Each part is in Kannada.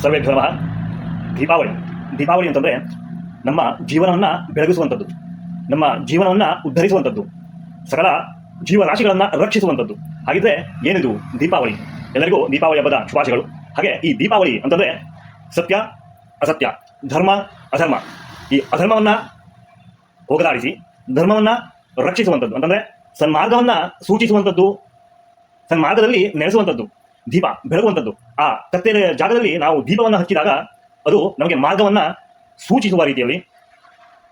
ಸರ್ವೇಭ್ಯೋ ನಮಃ. ದೀಪಾವಳಿ ದೀಪಾವಳಿ ಅಂತಂದರೆ ನಮ್ಮ ಜೀವನವನ್ನು ಬೆಳಗಿಸುವಂಥದ್ದು, ನಮ್ಮ ಜೀವನವನ್ನು ಉದ್ಧರಿಸುವಂಥದ್ದು, ಸಕಲ ಜೀವರಾಶಿಗಳನ್ನು ರಕ್ಷಿಸುವಂಥದ್ದು. ಹಾಗಿದ್ರೆ ಏನಿದು ದೀಪಾವಳಿ? ಎಲ್ಲರಿಗೂ ದೀಪಾವಳಿ ಹಬ್ಬದ ಶುಭಾಶಯಗಳು. ಹಾಗೆ ಈ ದೀಪಾವಳಿ ಅಂತಂದರೆ ಸತ್ಯ ಅಸತ್ಯ, ಧರ್ಮ ಅಧರ್ಮ, ಈ ಅಧರ್ಮವನ್ನು ಹೋಗಲಾಡಿಸಿ ಧರ್ಮವನ್ನು ರಕ್ಷಿಸುವಂಥದ್ದು, ಅಂತಂದರೆ ಸನ್ಮಾರ್ಗವನ್ನು ಸೂಚಿಸುವಂಥದ್ದು, ಸನ್ಮಾರ್ಗದಲ್ಲಿ ನೆಲೆಸುವಂಥದ್ದು, ದೀಪ ಬೆಳಗುವಂಥದ್ದು. ಆ ಕತ್ತಲೆಯ ಜಾಗದಲ್ಲಿ ನಾವು ದೀಪವನ್ನು ಹಚ್ಚಿದಾಗ ಅದು ನಮಗೆ ಮಾರ್ಗವನ್ನು ಸೂಚಿಸುವ ರೀತಿಯಲ್ಲಿ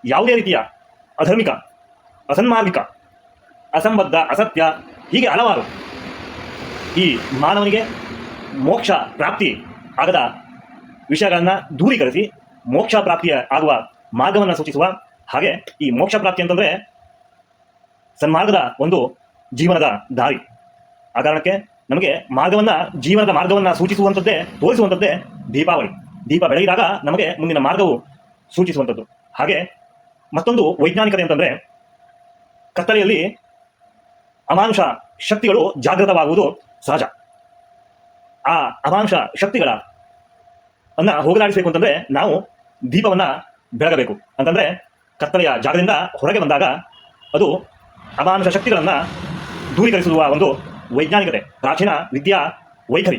ಯಾವುದೇ ರೀತಿಯ ಅಧರ್ಮಿಕ, ಅಸನ್ಮಾರ್ಗಿಕ, ಅಸಂಬದ್ಧ, ಅಸತ್ಯ, ಹೀಗೆ ಹಲವಾರು ಈ ಮಾನವನಿಗೆ ಮೋಕ್ಷ ಪ್ರಾಪ್ತಿ ಆಗದ ವಿಷಯಗಳನ್ನು ದೂರೀಕರಿಸಿ ಮೋಕ್ಷ ಪ್ರಾಪ್ತಿಯ ಆಗುವ ಮಾರ್ಗವನ್ನು ಸೂಚಿಸುವ. ಹಾಗೆ ಈ ಮೋಕ್ಷ ಪ್ರಾಪ್ತಿ ಅಂತಂದರೆ ಸನ್ಮಾರ್ಗದ ಒಂದು ಜೀವನದ ದಾರಿ. ಆ ಕಾರಣಕ್ಕೆ ನಮಗೆ ಮಾರ್ಗವನ್ನು, ಜೀವನದ ಮಾರ್ಗವನ್ನು ಸೂಚಿಸುವಂಥದ್ದೇ, ತೋರಿಸುವಂಥದ್ದೇ ದೀಪಾವಳಿ. ದೀಪ ಬೆಳಗಿದಾಗ ನಮಗೆ ಮುಂದಿನ ಮಾರ್ಗವು ಸೂಚಿಸುವಂಥದ್ದು. ಹಾಗೆ ಮತ್ತೊಂದು ವೈಜ್ಞಾನಿಕತೆ ಅಂತಂದರೆ ಕತ್ತಲೆಯಲ್ಲಿ ಅಮಾನುಷ ಶಕ್ತಿಗಳು ಜಾಗೃತವಾಗುವುದು ಸಹಜ. ಆ ಅಮಾನುಷ ಶಕ್ತಿಗಳ ಹೋಗಲಾಡಿಸಬೇಕು ಅಂತಂದರೆ ನಾವು ದೀಪವನ್ನು ಬೆಳಗಬೇಕು. ಅಂತಂದರೆ ಕತ್ತಲೆಯ ಜಾಗದಿಂದ ಹೊರಗೆ ಬಂದಾಗ ಅದು ಅಮಾನುಷ ಶಕ್ತಿಗಳನ್ನು ದೂರೀಕರಿಸುವ ಒಂದು ವೈಜ್ಞಾನಿಕತೆ, ಪ್ರಾಚೀನ ವಿದ್ಯಾ ವೈಖರಿ.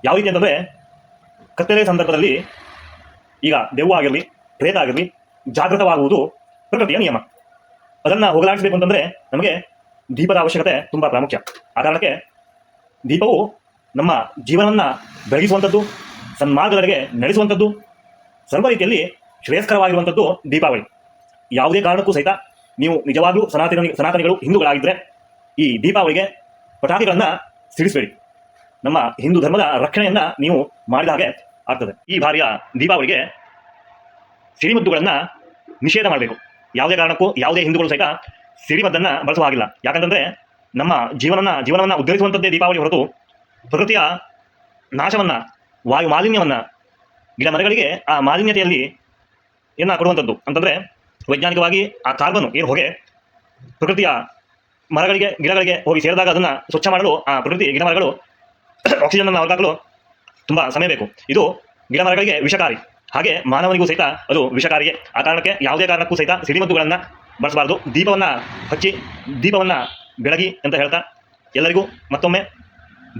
ಯಾವ ರೀತಿ ಅಂತಂದರೆ ಕತ್ತಲೆ ಸಂದರ್ಭದಲ್ಲಿ ಈಗ ದೆವ್ವ ಆಗಿರಲಿ, ಪ್ರೇತ ಆಗಿರಲಿ ಜಾಗೃತವಾಗುವುದು ಪ್ರಕೃತಿಯ ನಿಯಮ. ಅದನ್ನು ಹೋಗಲಾಡಿಸಬೇಕು ಅಂತಂದರೆ ನಮಗೆ ದೀಪದ ಅವಶ್ಯಕತೆ ತುಂಬ ಪ್ರಾಮುಖ್ಯ. ಆ ಕಾರಣಕ್ಕೆ ದೀಪವು ನಮ್ಮ ಜೀವನವನ್ನು ಬೆಳಗಿಸುವಂಥದ್ದು, ಸನ್ಮಾರ್ಗದೆಡೆಗೆ ನಡೆಸುವಂಥದ್ದು, ಸರ್ವ ರೀತಿಯಲ್ಲಿ ಶ್ರೇಯಸ್ಕರವಾಗಿರುವಂಥದ್ದು ದೀಪಾವಳಿ. ಯಾವುದೇ ಕಾರಣಕ್ಕೂ ಸಹಿತ ನೀವು ನಿಜವಾಗ್ಲೂ ಸನಾತನಿಗಳು, ಹಿಂದೂಗಳಾಗಿದ್ದರೆ ಈ ದೀಪಾವಳಿಗೆ ಪಟಾಕಿಗಳನ್ನು ಸಿಡಿಸಬೇಡಿ. ನಮ್ಮ ಹಿಂದೂ ಧರ್ಮದ ರಕ್ಷಣೆಯನ್ನು ನೀವು ಮಾಡಿದ ಹಾಗೆ ಆಗ್ತದೆ. ಈ ಬಾರಿಯ ದೀಪಾವಳಿಗೆ ಸಿಡಿಮದ್ದುಗಳನ್ನು ನಿಷೇಧ ಮಾಡಬೇಕು. ಯಾವುದೇ ಕಾರಣಕ್ಕೂ ಯಾವುದೇ ಹಿಂದೂಗಳು ಸಹಿತ ಸಿಡಿಮದ್ದನ್ನು ಬಳಸುವ ಹಾಗಿಲ್ಲ. ಯಾಕಂತಂದರೆ ನಮ್ಮ ಜೀವನವನ್ನು ಉದ್ಧರಿಸುವಂಥದ್ದೇ ದೀಪಾವಳಿ ಹೊರತು ಪ್ರಕೃತಿಯ ನಾಶವನ್ನು, ವಾಯು ಮಾಲಿನ್ಯವನ್ನು, ಗಿಡ ಮರಗಳಿಗೆ ಆ ಮಾಲಿನ್ಯತೆಯಲ್ಲಿ ಕೊಡುವಂಥದ್ದು. ಅಂತಂದರೆ ವೈಜ್ಞಾನಿಕವಾಗಿ ಆ ಕಾರ್ಬನ್ ಏನು ಹೊಗೆ ಪ್ರಕೃತಿಯ ಮರಗಳಿಗೆ, ಗಿಡಗಳಿಗೆ ಹೋಗಿ ಸೇರಿದಾಗ ಅದನ್ನು ಸ್ವಚ್ಛ ಮಾಡಲು ಆ ಪ್ರಕೃತಿ ಗಿಡ ಮರಗಳು ಆಕ್ಸಿಜನನ್ನು ಹೊರಗಾಕಲು ತುಂಬ ಸಮಯ ಬೇಕು. ಇದು ಗಿಡ ಮರಗಳಿಗೆ ವಿಷಕಾರಿ, ಹಾಗೆ ಮಾನವನಿಗೂ ಸಹಿತ ಅದು ವಿಷಕಾರಿಯೇ. ಆ ಕಾರಣಕ್ಕೆ ಯಾವುದೇ ಕಾರಣಕ್ಕೂ ಸಹಿತ ಸಿಡಿಮದ್ದುಗಳನ್ನು ಬಳಸಬಾರ್ದು. ದೀಪವನ್ನು ಹಚ್ಚಿ, ದೀಪವನ್ನು ಬೆಳಗಿ ಅಂತ ಹೇಳ್ತಾ ಎಲ್ಲರಿಗೂ ಮತ್ತೊಮ್ಮೆ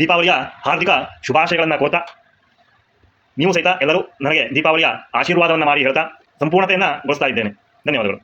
ದೀಪಾವಳಿಯ ಹಾರ್ದಿಕ ಶುಭಾಶಯಗಳನ್ನು ಕೋರ್ತಾ, ನೀವು ಸಹಿತ ಎಲ್ಲರೂ ನನಗೆ ದೀಪಾವಳಿಯ ಆಶೀರ್ವಾದವನ್ನು ಮಾಡಿ ಹೇಳ್ತಾ ಸಂಪೂರ್ಣತೆಯನ್ನು ಗೊಳಿಸ್ತಾ ಇದ್ದೇನೆ. ಧನ್ಯವಾದಗಳು.